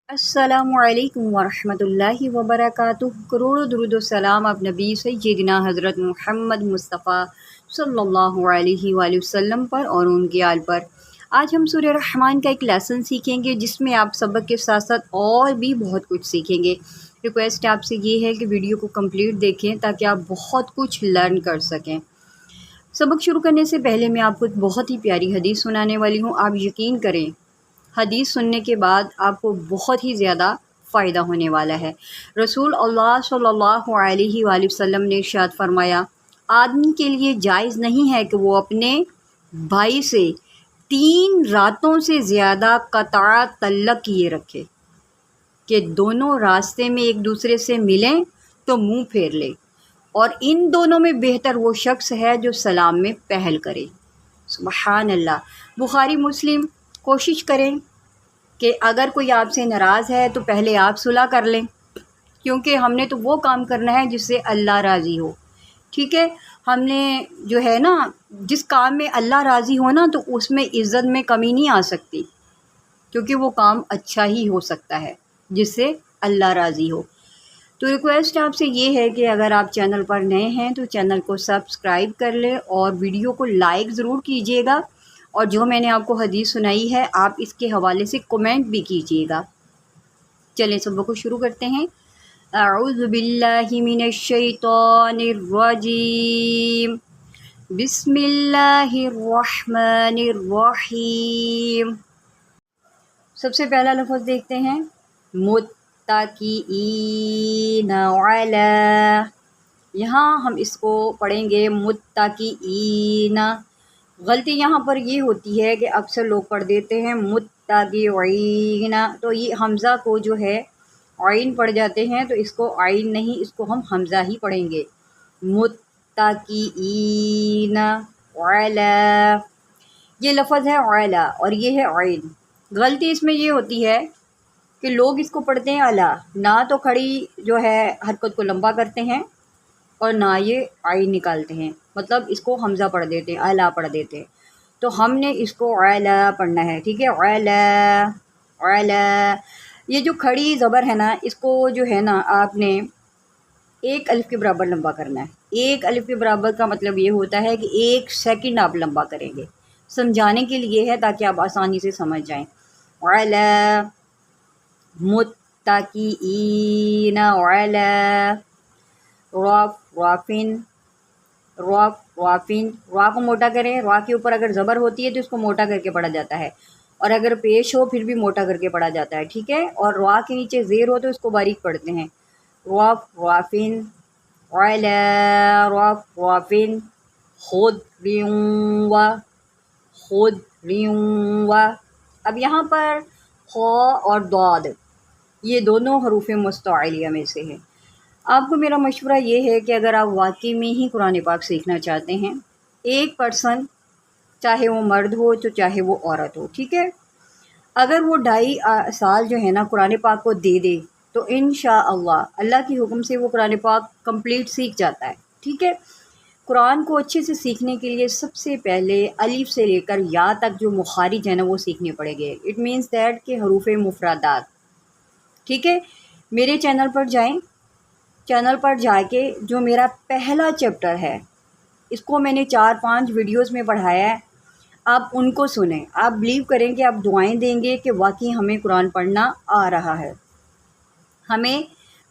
السلام علیکم ورحمۃ اللہ وبرکاتہ۔ کروڑوں درود و سلام اب نبی سیدنا حضرت محمد مصطفیٰ صلی اللہ علیہ وآلہ وسلم پر اور ان کے آل پر۔ آج ہم سورہ رحمان کا ایک لیسن سیکھیں گے جس میں آپ سبق کے ساتھ ساتھ اور بھی بہت کچھ سیکھیں گے۔ ریکویسٹ آپ سے یہ ہے کہ ویڈیو کو کمپلیٹ دیکھیں تاکہ آپ بہت کچھ لرن کر سکیں۔ سبق شروع کرنے سے پہلے میں آپ کو ایک بہت ہی پیاری حدیث سنانے والی ہوں۔ آپ یقین کریں حدیث سننے کے بعد آپ کو بہت ہی زیادہ فائدہ ہونے والا ہے۔ رسول اللہ صلی اللہ علیہ وآلہ وسلم نے ارشاد فرمایا، آدمی کے لیے جائز نہیں ہے کہ وہ اپنے بھائی سے 3 راتوں سے زیادہ قطع تعلق کیے رکھے کہ دونوں راستے میں ایک دوسرے سے ملیں تو منہ پھیر لے، اور ان دونوں میں بہتر وہ شخص ہے جو سلام میں پہل کرے۔ سبحان اللہ۔ بخاری مسلم۔ کوشش کریں کہ اگر کوئی آپ سے ناراض ہے تو پہلے آپ صلح کر لیں، کیونکہ ہم نے تو وہ کام کرنا ہے جس سے اللہ راضی ہو۔ ٹھیک ہے، ہم نے جو ہے نا جس کام میں اللہ راضی ہو نا تو اس میں عزت میں کمی نہیں آ سکتی، کیونکہ وہ کام اچھا ہی ہو سکتا ہے جس سے اللہ راضی ہو۔ تو ریکویسٹ آپ سے یہ ہے کہ اگر آپ چینل پر نئے ہیں تو چینل کو سبسکرائب کر لیں اور ویڈیو کو لائک ضرور کیجیے گا، اور جو میں نے آپ کو حدیث سنائی ہے آپ اس کے حوالے سے کمنٹ بھی کیجیے گا۔ چلیں سبق کو شروع کرتے ہیں۔ اعوذ باللہ من الشیطان الرجیم، بسم اللہ الرحمن الرحیم۔ سب سے پہلا لفظ دیکھتے ہیں، متکئین علی۔ یہاں ہم اس کو پڑھیں گے متکئین۔ غلطی یہاں پر یہ ہوتی ہے کہ اکثر لوگ پڑھ دیتے ہیں متکئین، تو یہ حمزہ کو جو ہے عین پڑھ جاتے ہیں، تو اس کو عین نہیں، اس کو ہم حمزہ ہی پڑھیں گے۔ متکئین علی، یہ لفظ ہے علی اور یہ ہے عین۔ غلطی اس میں یہ ہوتی ہے کہ لوگ اس کو پڑھتے ہیں علی، نہ تو کھڑی جو ہے حرکت کو لمبا کرتے ہیں اور نہ یہ عین نکالتے ہیں، مطلب اس کو حمزہ پڑھ دیتے ہیں، اعلیٰ پڑھ دیتے ہیں۔ تو ہم نے اس کو اعلیٰ پڑھنا ہے، ٹھیک ہے، اعلیٰ اعلیٰ۔ یہ جو کھڑی زبر ہے نا، اس کو جو ہے نا آپ نے 1 الف کے برابر لمبا کرنا ہے۔ 1 الف کے برابر کا مطلب یہ ہوتا ہے کہ 1 سیکنڈ آپ لمبا کریں گے، سمجھانے کے لیے ہے تاکہ آپ آسانی سے سمجھ جائیں۔ اعلیٰ، متکئین اعلیٰ، رافن، رافن، را کو موٹا کریں، را کے اوپر اگر زبر ہوتی ہے تو اس کو موٹا کر کے پڑھا جاتا ہے، اور اگر پیش ہو پھر بھی موٹا کر کے پڑھا جاتا ہے، ٹھیک ہے، اور را کے نیچے زیر ہو تو اس کو باریک پڑھتے ہیں۔ رافن علی رافن، خود ریوا۔ اب یہاں پر خا اور ضاد یہ دونوں حروف مستعلیہ میں سے ہیں۔ آپ کو میرا مشورہ یہ ہے کہ اگر آپ واقعی میں ہی قرآن پاک سیکھنا چاہتے ہیں، ایک پرسن چاہے وہ مرد ہو تو چاہے وہ عورت ہو، ٹھیک ہے، اگر وہ 2.5 سال جو ہے نا قرآن پاک کو دے دے تو انشاءاللہ اللہ کے حکم سے وہ قرآن پاک کمپلیٹ سیکھ جاتا ہے، ٹھیک ہے۔ قرآن کو اچھے سے سیکھنے کے لیے سب سے پہلے الف سے لے کر یا تک جو مخارج ہے نا وہ سیکھنے پڑیں گے۔ اٹ مینس دیٹ کہ حروف مفردات، ٹھیک ہے۔ میرے چینل پر جائیں، چینل پر جا کے جو میرا پہلا چیپٹر ہے اس کو میں نے 4-5 ویڈیوز میں پڑھایا ہے، آپ ان کو سنیں، آپ بلیو کریں کہ آپ دعائیں دیں گے کہ واقعی ہمیں قرآن پڑھنا آ رہا ہے، ہمیں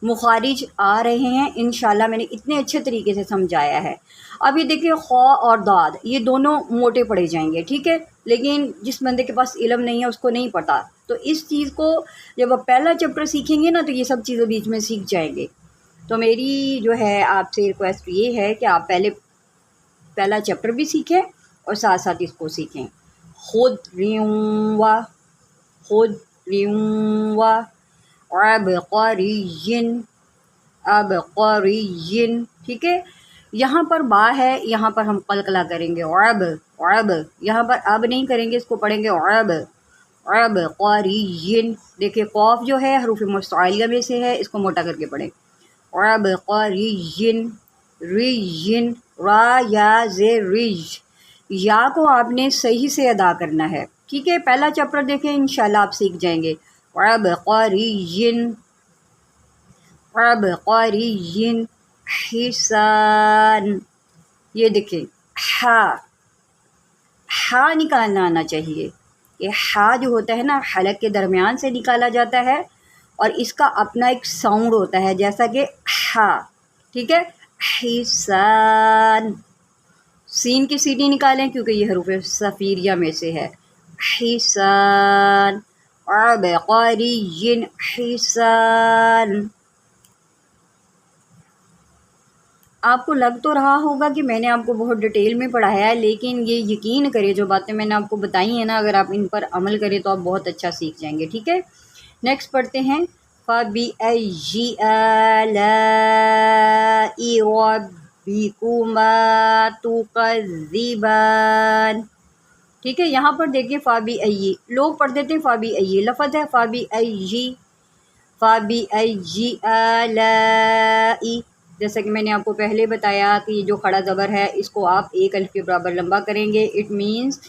مخارج آ رہے ہیں انشاءاللہ۔ میں نے اتنے اچھے طریقے سے سمجھایا ہے۔ اب یہ دیکھیں خا اور ضاد یہ دونوں موٹے پڑھے جائیں گے، ٹھیک ہے، لیکن جس بندے کے پاس علم نہیں ہے اس کو نہیں پتہ، تو اس چیز کو جب آپ پہلا چیپٹر سیکھیں گے نا تو یہ سب چیزیں بیچ میں سیکھ جائیں گے۔ تو میری جو ہے آپ سے ریکویسٹ یہ ہے کہ آپ پہلے پہلا چیپٹر بھی سیکھیں اور ساتھ ساتھ اس کو سیکھیں۔ خود ریوا، خود ریوا، عبقرین، عبقرین، ٹھیک ہے۔ یہاں پر با ہے، یہاں پر ہم قلقلہ کریں گے، عب، یہاں پر اب نہیں کریں گے، اس کو پڑھیں گے عب، عبقرین۔ دیکھیں قاف جو ہے حروف مستعلیہ میں سے ہے، اس کو موٹا کر کے پڑھیں، عبقرین، ریجن، را یا زیر ریج، یا کو آپ نے صحیح سے ادا کرنا ہے، ٹھیک ہے۔ پہلا چیپٹر دیکھیں انشاءاللہ آپ سیکھ جائیں گے۔ عبقری، عبقری، حسان. یہ دیکھیں ہا نکالنا آنا چاہیے. یہ ہا جو ہوتا ہے نا حلق کے درمیان سے نکالا جاتا ہے اور اس کا اپنا ایک ساؤنڈ ہوتا ہے جیسا کہ ہا. ٹھیک ہے. حسان. سین کی سیٹی نکالیں کیونکہ یہ حروف صفیریہ میں سے ہے. حسان، عبقری، حسان. آپ کو لگ تو رہا ہوگا کہ میں نے آپ کو بہت ڈیٹیل میں پڑھایا ہے، لیکن یہ یقین کرے جو باتیں میں نے آپ کو بتائی ہیں نا، اگر آپ ان پر عمل کریں تو آپ بہت اچھا سیکھ جائیں گے. ٹھیک ہے. نیکسٹ پڑھتے ہیں. فَبِأَيِّ آلَاءِ رَبِّكُمَا تُكَذِّبَانِ. ٹھیک ہے. یہاں پر دیکھیں فَبِأَيِّ، لوگ پڑھ دیتے ہیں فَبِأَيِّ، لفظ ہے فَبِأَيِّ، فَبِأَيِّ آلَاءِ. جیسا کہ میں نے آپ کو پہلے بتایا کہ یہ جو کھڑا زبر ہے اس کو آپ ایک الف کے برابر لمبا کریں گے. اٹ مینس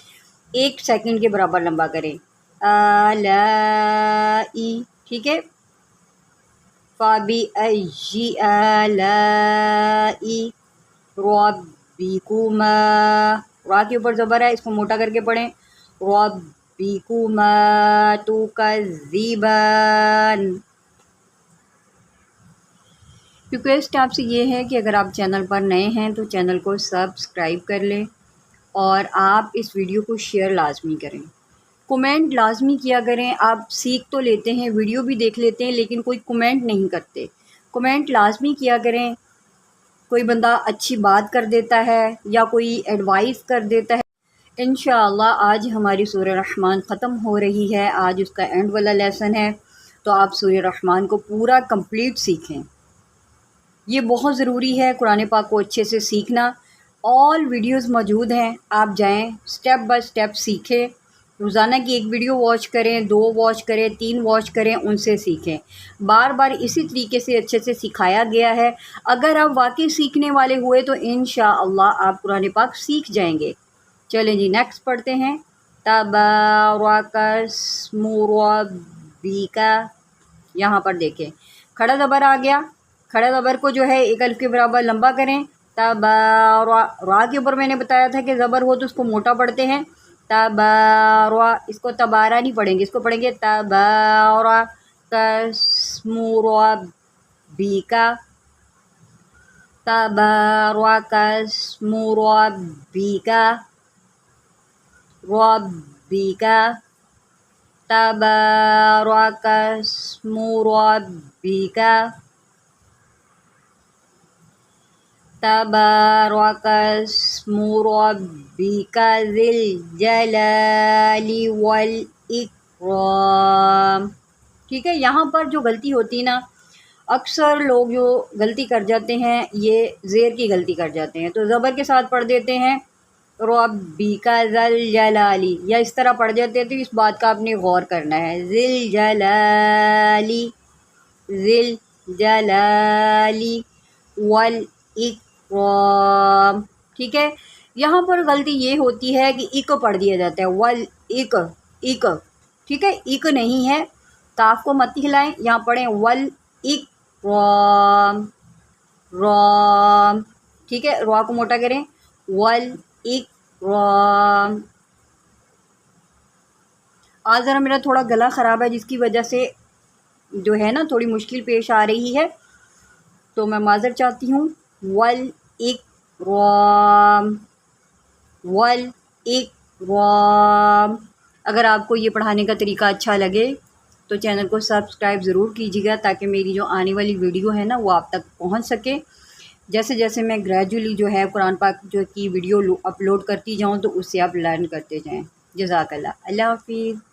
1 سیکنڈ کے برابر لمبا کریں. آلائی. ٹھیک ہے. فَبِأَيِّ آلائی رَبِّكُمَا، را کے اوپر زبر ہے، اس کو موٹا کر کے پڑھیں. رَبِّكُمَا تُكَذِّبَانِ. ریکویسٹ آپ سے یہ ہے کہ اگر آپ چینل پر نئے ہیں تو چینل کو سبسکرائب کر لیں اور آپ اس ویڈیو کو شیئر لازمی کریں. کومنٹ لازمی کیا کریں. آپ سیکھ تو لیتے ہیں، ویڈیو بھی دیکھ لیتے ہیں، لیکن کوئی کومنٹ نہیں کرتے. کومنٹ لازمی کیا کریں. کوئی بندہ اچھی بات کر دیتا ہے یا کوئی ایڈوائز کر دیتا ہے. انشاءاللہ آج ہماری سورہ رحمان ختم ہو رہی ہے. آج اس کا اینڈ والا لیسن ہے، تو آپ سورہ رحمان کو پورا کمپلیٹ سیکھیں. یہ بہت ضروری ہے قرآن پاک کو اچھے سے سیکھنا. آل ویڈیوز موجود ہیں، آپ جائیں سٹیپ بائی سٹیپ سیکھیں. روزانہ کی 1 ویڈیو واچ کریں، 2 واچ کریں، 3 واچ کریں، ان سے سیکھیں. بار بار اسی طریقے سے اچھے سے سکھایا گیا ہے. اگر آپ واقعی سیکھنے والے ہوئے تو انشاءاللہ آپ قرآن پاک سیکھ جائیں گے. چلیں جی نیکسٹ پڑھتے ہیں. تبارک اسم ربک. یہاں پر دیکھیں کھڑا زبر آ گیا. کھڑا زبر کو جو ہے 1 الف کے برابر لمبا کریں. را کے اوپر میں نے بتایا تھا کہ زبر ہو تو اس کو موٹا پڑھتے ہیں. تبارا، اس کو تبارہ نہیں پڑھیں گے، اس کو پڑھیں گے تبارک اسم ربک. تبارک اسم ربک، ربک. تبارک اسم ربک. تبارک اسم ربک ذی الجلال والاکرام. ٹھیک ہے. یہاں پر جو غلطی ہوتی نا، اکثر لوگ جو غلطی کر جاتے ہیں یہ زیر کی غلطی کر جاتے ہیں، تو زبر کے ساتھ پڑھ دیتے ہیں ربک ذی الجلال، یا اس طرح پڑھ جاتے ہیں. تو اس بات کا آپ نے غور کرنا ہے. ذی الجلال، ذی الجلال والاکرام. ٹھیک ہے. یہاں پر غلطی یہ ہوتی ہے کہ ایک پڑھ دیا جاتا ہے، ایک. ٹھیک ہے. ایک نہیں ہے، کاف کو مت ہلائیں، یہاں پڑھیں والاکرام، رام. ٹھیک ہے. را کو موٹا کریں. والاکرام. آج ذرا میرا تھوڑا گلا خراب ہے جس کی وجہ سے جو ہے نا تھوڑی مشکل پیش آ رہی ہے، تو میں معذرت چاہتی ہوں. والاکرام، والاکرام. اگر آپ کو یہ پڑھانے کا طریقہ اچھا لگے تو چینل کو سبسکرائب ضرور کیجیے گا تاکہ میری جو آنے والی ویڈیو ہے نا وہ آپ تک پہنچ سکے. جیسے جیسے میں گریجولی جو ہے قرآن پاک جو کی ویڈیو اپلوڈ کرتی جاؤں تو اس سے آپ لرن کرتے جائیں. جزاک اللہ. اللہ حافظ.